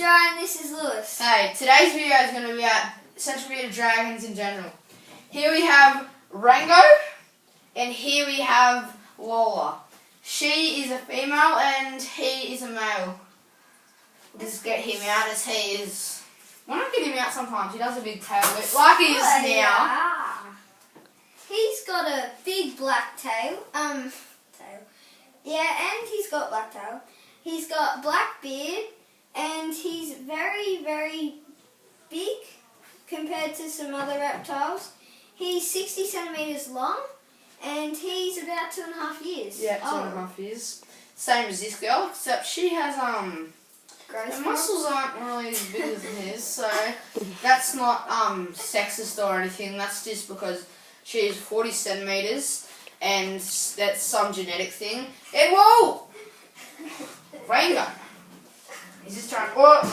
Joe and this is Lewis. Hey, today's video is going to be about central bearded dragons in general. Here we have Rango, and here we have Lola. She is a female and he is a male. Just get him out as he is. Why not get him out sometimes? He does a big tail whip like he is now. Yeah. He's got a big black tail. Yeah, and he's got black tail. He's got black beard, and he's very, very big compared to some other reptiles. He's 60 centimeters long, and he's about 2.5 years. Yeah, 2.5 years. Same as this girl, except she has her muscles aren't really as big as his, so that's not sexist or anything. That's just because she is 40 centimeters, and that's some genetic thing. And whoa, Rango. He's just trying. Whoa. I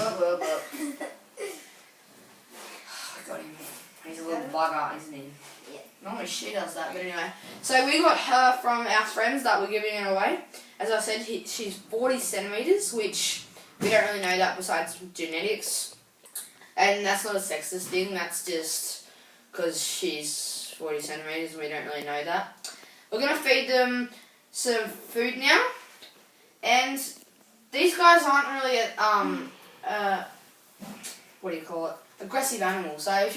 got him. He's a little bugger, isn't he? Yeah. Normally she does that, but anyway. So we got her from our friends that were giving her away. As I said, she's 40 centimeters, which we don't really know that besides genetics. And that's not a sexist thing, that's just because she's 40 centimeters and we don't really know that. We're going to feed them some food now. And these guys aren't really, what do you call it? Aggressive animals. So if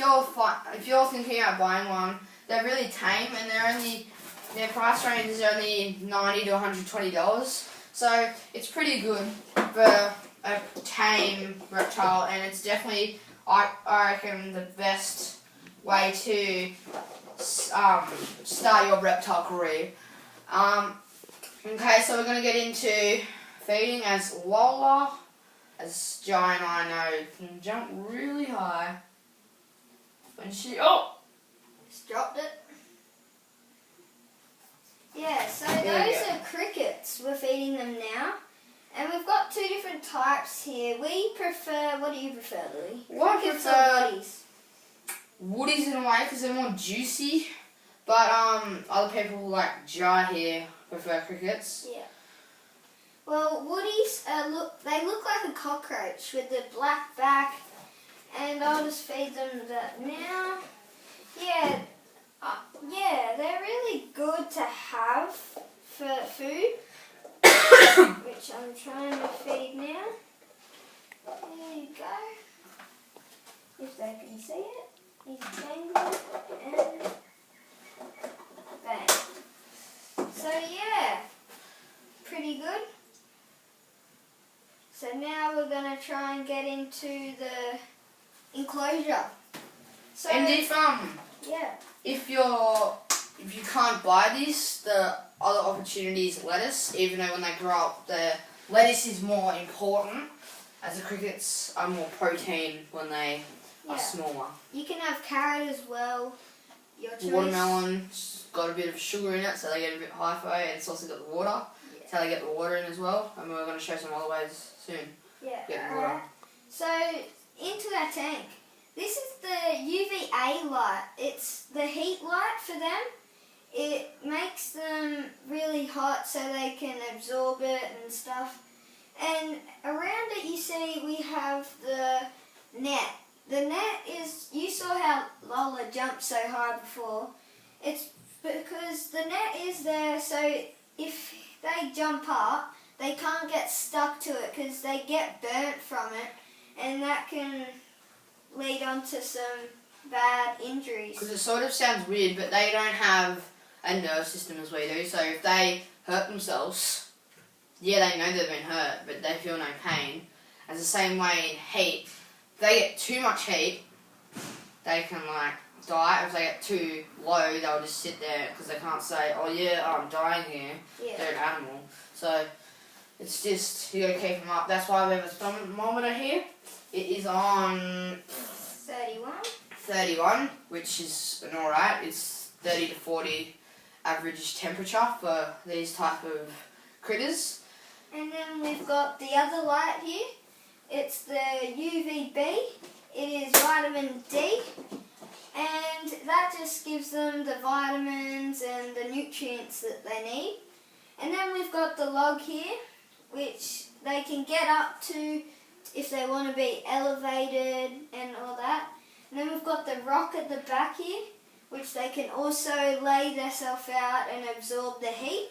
you're thinking about buying one, they're really tame and their price range is only $90 to $120. So it's pretty good for a tame reptile, and it's definitely, I reckon, the best way to start your reptile career. Okay, so we're going to get into feeding as Lola, as Jai and I know, can jump really high. When she, Just dropped it. Yeah, so There those are crickets. We're feeding them now. And we've got two different types here. We prefer, what do you prefer, Louie? Well, I Crickets prefer or woodies? woodies in a way because they're more juicy. But other people like Jai here prefer crickets. Yeah. Well, woodies they look like a cockroach with the black back, and I'll just feed them that now. Yeah, they're really good to have for food, which I'm trying to feed now. There you go. If they can see it, he's tangled and bang. So yeah, pretty good. So now we're going to try and get into the enclosure. So, And if you can't buy this, the other opportunity is lettuce. Even though when they grow up, the lettuce is more important, as the crickets are more protein when they are smaller. You can have carrot as well. Your choice. Watermelon's got a bit of sugar in it, so they get a bit hypho, and it's also got the water. Yeah. That's how they get the water in as well. And we're going to show some other ways soon. Yeah. Get the water. So into that tank. This is the UVA light. It's the heat light for them. It makes them really hot so they can absorb it and stuff. And around it you see we have the net. The net is, you saw how Lola jumped so high before. It's because the net is there so if they jump up, they can't get stuck to it because they get burnt from it, and that can lead on to some bad injuries. Because it sort of sounds weird, but they don't have a nerve system as we do, so if they hurt themselves, yeah, they know they've been hurt, but they feel no pain. As the same way in heat, if they get too much heat, they can die. If they get too low, they'll just sit there because they can't say, oh yeah, I'm dying here. Yeah. They're an animal. So it's just, you gotta keep them up. That's why we have a thermometer here. It is on 31, which is alright. It's 30 to 40 average temperature for these type of critters. And then we've got the other light here. It's the UVB. It is vitamin D. And that just gives them the vitamins and the nutrients that they need. And then we've got the log here, which they can get up to if they want to be elevated and all that. And then we've got the rock at the back here, which they can also lay themselves out and absorb the heat.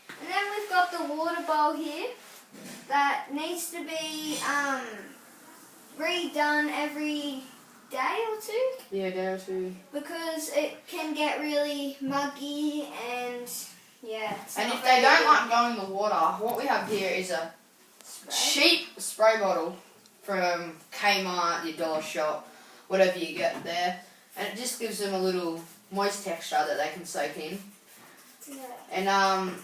And then we've got the water bowl here that needs to be redone every day or two. Yeah, day or two. Because it can get really muggy and yeah. And if they don't like going in the water, what we have here is a cheap spray bottle from Kmart, your dollar shop, whatever you get there. And it just gives them a little moist texture that they can soak in. Yeah. And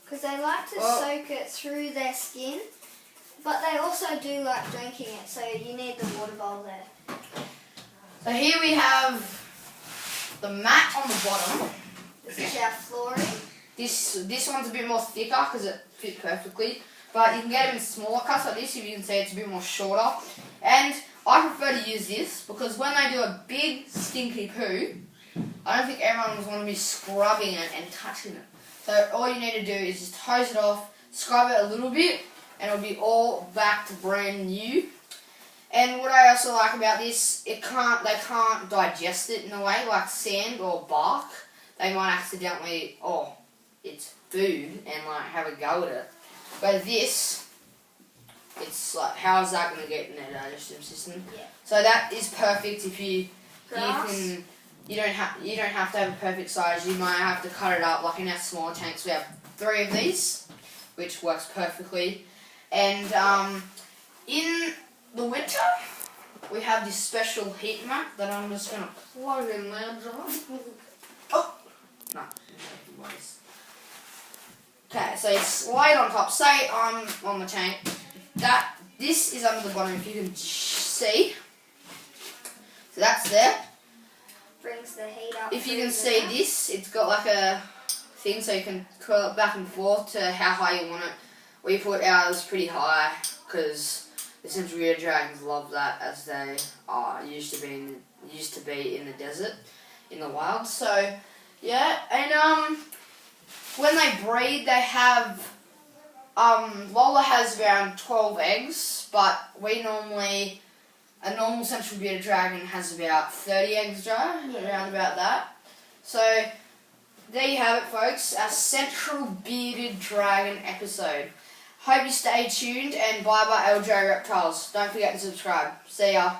because they like to soak it through their skin, but they also do like drinking it, so you need the water bowl there. So here we have the mat on the bottom. This is our flooring. This one's a bit more thicker because it fits perfectly, but you can get them in smaller cuts like this. If you can see, it's a bit more shorter. And I prefer to use this because when they do a big stinky poo, I don't think everyone would want to be scrubbing it and touching it. So all you need to do is just hose it off, scrub it a little bit, and it'll be all back to brand new. And what I also like about this, they can't digest it in a way like sand or bark. They might accidentally, it's food, and like have a go at it. But this, it's like, how is that going to get in their digestive system? Yeah. So that is perfect if you Grass. you don't have to have a perfect size. You might have to cut it up. Like in our smaller tanks, we have 3 of these, which works perfectly. And in the winter, we have this special heat mat that I'm just going to plug in there, John. Oh! No. Okay, so you slide on top. Say I'm on the tank. This is under the bottom, if you can see. So that's there. Brings the heat up. If you can see this, it's got like a thing so you can curl it back and forth to how high you want it. We put ours pretty high because the Central Bearded Dragons love that, as they used to be in the desert, in the wild. So yeah, and when they breed, they have Lola has around 12 eggs, but a normal Central Bearded Dragon has about 30 eggs, Joe, around about that. So there you have it, folks, our Central Bearded Dragon episode. Hope you stay tuned, and bye-bye LJ Reptiles. Don't forget to subscribe. See ya.